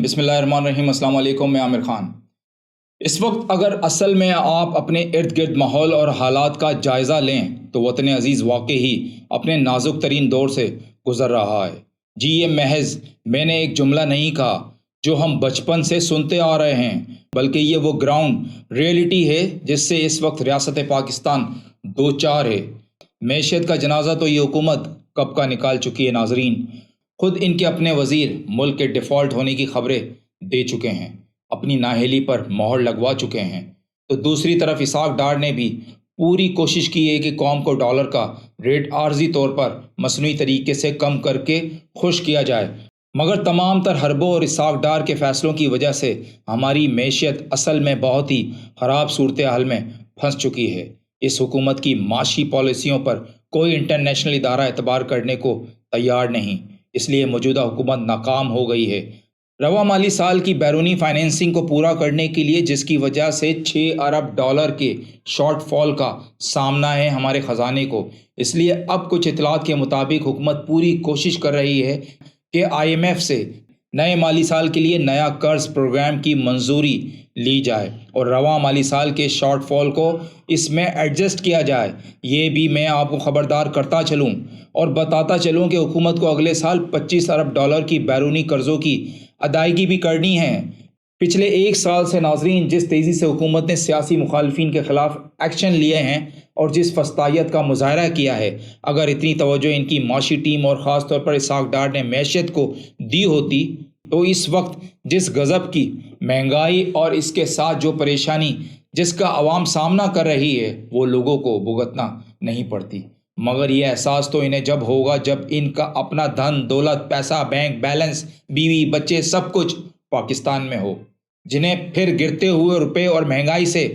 بسم اللہ الرحمن الرحیم۔ السلام علیکم، میں عامر خان۔ اس وقت اگر اصل میں آپ اپنے ارد گرد ماحول اور حالات کا جائزہ لیں تو وطن عزیز واقعی اپنے نازک ترین دور سے گزر رہا ہے۔ جی، یہ محض میں نے ایک جملہ نہیں کہا جو ہم بچپن سے سنتے آ رہے ہیں، بلکہ یہ وہ گراؤنڈ ریئلٹی ہے جس سے اس وقت ریاست پاکستان دوچار ہے۔ معیشت کا جنازہ تو یہ حکومت کب کا نکال چکی ہے۔ ناظرین، خود ان کے اپنے وزیر ملک کے ڈیفالٹ ہونے کی خبریں دے چکے ہیں، اپنی نااہلی پر مہر لگوا چکے ہیں، تو دوسری طرف اسحاق ڈار نے بھی پوری کوشش کی ہے کہ قوم کو ڈالر کا ریٹ عارضی طور پر مصنوعی طریقے سے کم کر کے خوش کیا جائے، مگر تمام تر حربوں اور اسحاق ڈار کے فیصلوں کی وجہ سے ہماری معیشت اصل میں بہت ہی خراب صورتحال میں پھنس چکی ہے۔ اس حکومت کی معاشی پالیسیوں پر کوئی انٹرنیشنل ادارہ اعتبار کرنے کو تیار نہیں، اس لیے موجودہ حکومت ناکام ہو گئی ہے۔ رواں مالی سال کی بیرونی فائنینسنگ کو پورا کرنے کے لیے جس کی وجہ سے 6 ارب ڈالر کے شارٹ فال کا سامنا ہے ہمارے خزانے کو، اس لیے اب کچھ اطلاعات کے مطابق حکومت پوری کوشش کر رہی ہے کہ IMF سے نئے مالی سال کے لیے نیا قرض پروگرام کی منظوری لی جائے اور رواں مالی سال کے شارٹ فال کو اس میں ایڈجسٹ کیا جائے۔ یہ بھی میں آپ کو خبردار کرتا چلوں اور بتاتا چلوں کہ حکومت کو اگلے سال 25 ارب ڈالر کی بیرونی قرضوں کی ادائیگی بھی کرنی ہے۔ پچھلے ایک سال سے ناظرین، جس تیزی سے حکومت نے سیاسی مخالفین کے خلاف ایکشن لیے ہیں اور جس فسطائیت کا مظاہرہ کیا ہے، اگر اتنی توجہ ان کی معاشی ٹیم اور خاص طور پر اسحاق ڈار نے معیشت کو دی ہوتی تو اس وقت جس غضب کی مہنگائی اور اس کے ساتھ جو پریشانی جس کا عوام سامنا کر رہی ہے وہ لوگوں کو بھگتنا نہیں پڑتی۔ مگر یہ احساس تو انہیں جب ہوگا جب ان کا اپنا دھن دولت، پیسہ، بینک بیلنس، بیوی بچے، سب کچھ پاکستان میں ہو، جنہیں پھر گرتے ہوئے روپے اور مہنگائی سے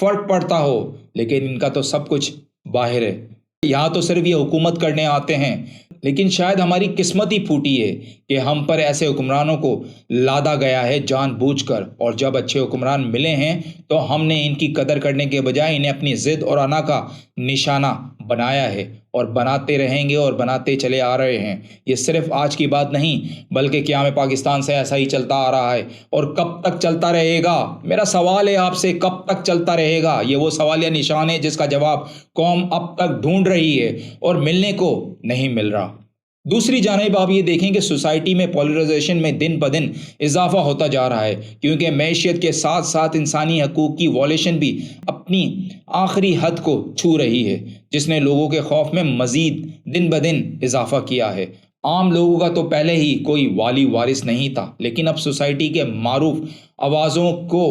فرق پڑتا ہو، لیکن ان کا تو سب کچھ باہر ہے۔ یہاں تو صرف یہ حکومت کرنے آتے ہیں، لیکن شاید ہماری قسمت ہی پھوٹی ہے کہ ہم پر ایسے حکمرانوں کو لادا گیا ہے جان بوجھ کر، اور جب اچھے حکمران ملے ہیں تو ہم نے ان کی قدر کرنے کے بجائے انہیں اپنی ضد اور انا کا نشانہ بنایا ہے اور بناتے رہیں گے اور بناتے چلے آ رہے ہیں۔ یہ صرف آج کی بات نہیں بلکہ قیام پاکستان سے ایسا ہی چلتا آ رہا ہے، اور کب تک چلتا رہے گا؟ میرا سوال ہے آپ سے، کب تک چلتا رہے گا؟ یہ وہ سوالیہ نشان ہے جس کا جواب قوم اب تک ڈھونڈ رہی ہے اور ملنے کو نہیں مل رہا۔ دوسری جانب آپ یہ دیکھیں کہ سوسائٹی میں پولرائزیشن میں دن بدن اضافہ ہوتا جا رہا ہے، کیونکہ معیشت کے ساتھ ساتھ انسانی حقوق کی وائلیشن بھی اپنی آخری حد کو چھو رہی ہے، جس نے لوگوں کے خوف میں مزید دن بدن اضافہ کیا ہے۔ عام لوگوں کا تو پہلے ہی کوئی والی وارث نہیں تھا، لیکن اب سوسائٹی کے معروف آوازوں کو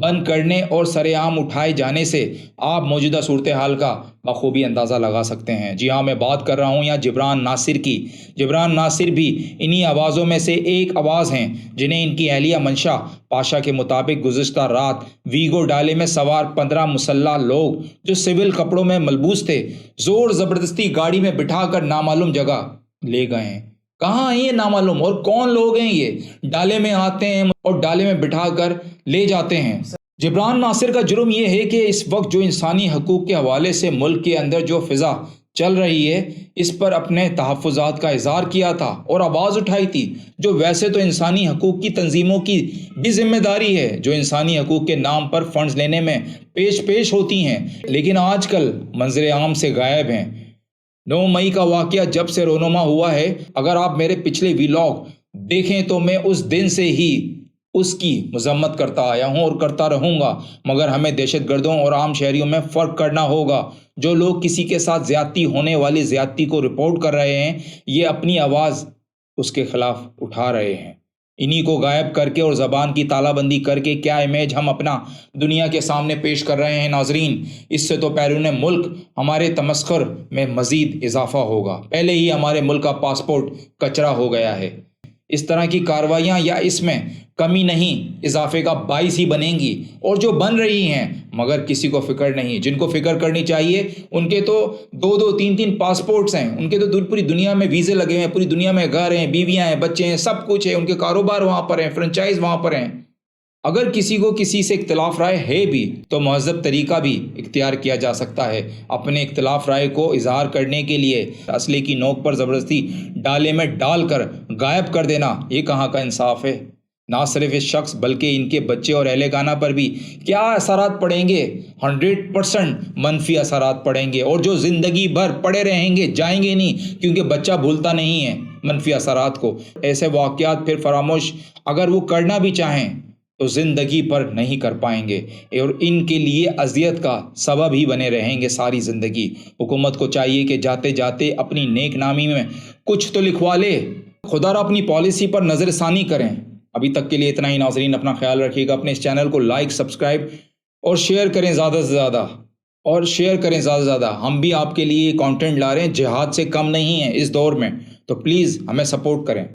بند کرنے اور سر عام اٹھائے جانے سے آپ موجودہ صورتحال کا بخوبی اندازہ لگا سکتے ہیں۔ جی ہاں، میں بات کر رہا ہوں یہاں جبران ناصر کی۔ جبران ناصر بھی انہی آوازوں میں سے ایک آواز ہیں جنہیں ان کی اہلیہ منشا پاشا کے مطابق گزشتہ رات ویگو ڈالے میں سوار 15 مسلح لوگ جو سول کپڑوں میں ملبوس تھے، زور زبردستی گاڑی میں بٹھا کر نامعلوم جگہ لے گئے ہیں۔ کہاں ہیں یہ نامعلوم، اور کون لوگ ہیں یہ؟ ڈالے میں آتے ہیں اور ڈالے میں بٹھا کر لے جاتے ہیں۔ جبران ناصر کا جرم یہ ہے کہ اس وقت جو انسانی حقوق کے حوالے سے ملک کے اندر جو فضا چل رہی ہے، اس پر اپنے تحفظات کا اظہار کیا تھا اور آواز اٹھائی تھی، جو ویسے تو انسانی حقوق کی تنظیموں کی بھی ذمہ داری ہے، جو انسانی حقوق کے نام پر فنڈز لینے میں پیش ہوتی ہیں، لیکن آج کل منظر عام سے غائب ہیں۔ 9 مئی کا واقعہ جب سے رونما ہوا ہے، اگر آپ میرے پچھلے ویلاگ دیکھیں تو میں اس دن سے ہی اس کی مذمت کرتا آیا ہوں اور کرتا رہوں گا، مگر ہمیں دہشت گردوں اور عام شہریوں میں فرق کرنا ہوگا۔ جو لوگ کسی کے ساتھ زیادتی ہونے والی زیادتی کو رپورٹ کر رہے ہیں، یہ اپنی آواز اس کے خلاف اٹھا رہے ہیں۔ انہی کو غائب کر کے اور زبان کی تالہ بندی کر کے کیا امیج ہم اپنا دنیا کے سامنے پیش کر رہے ہیں ناظرین؟ اس سے تو بیرون ملک ہمارے تمسخر میں مزید اضافہ ہوگا۔ پہلے ہی ہمارے ملک کا پاسپورٹ کچرا ہو گیا ہے۔ اس طرح کی کارروائیاں یا اس میں کمی نہیں اضافے کا باعث ہی بنیں گی، اور جو بن رہی ہیں مگر کسی کو فکر نہیں۔ جن کو فکر کرنی چاہیے ان کے تو 2 3 پاسپورٹس ہیں، ان کے تو پوری دنیا میں ویزے لگے ہیں، پوری دنیا میں گھر ہیں، بیویاں ہیں، بچے ہیں، سب کچھ ہے، ان کے کاروبار وہاں پر ہیں، فرنچائز وہاں پر ہیں۔ اگر کسی کو کسی سے اختلاف رائے ہے بھی تو مہذب طریقہ بھی اختیار کیا جا سکتا ہے اپنے اختلاف رائے کو اظہار کرنے کے لیے۔ اسلحے کی نوک پر زبردستی ڈالے میں ڈال کر غائب کر دینا، یہ کہاں کا انصاف ہے؟ نہ صرف اس شخص بلکہ ان کے بچے اور اہل خانہ پر بھی کیا اثرات پڑیں گے؟ 100% منفی اثرات پڑیں گے، اور جو زندگی بھر پڑے رہیں گے، جائیں گے نہیں، کیونکہ بچہ بھولتا نہیں ہے منفی اثرات کو۔ ایسے واقعات پھر فراموش اگر وہ کرنا بھی چاہیں تو زندگی پر نہیں کر پائیں گے، اور ان کے لیے اذیت کا سبب ہی بنے رہیں گے ساری زندگی۔ حکومت کو چاہیے کہ جاتے جاتے اپنی نیک نامی میں کچھ تو لکھوا لے، خدا را اپنی پالیسی پر نظر ثانی کریں۔ ابھی تک کے لیے اتنا ہی ناظرین، اپنا خیال رکھیے گا، اپنے اس چینل کو لائک، سبسکرائب اور شیئر کریں زیادہ سے زیادہ، ہم بھی آپ کے لیے کانٹینٹ لا رہے ہیں، جہاد سے کم نہیں ہے اس دور میں، تو پلیز ہمیں سپورٹ کریں۔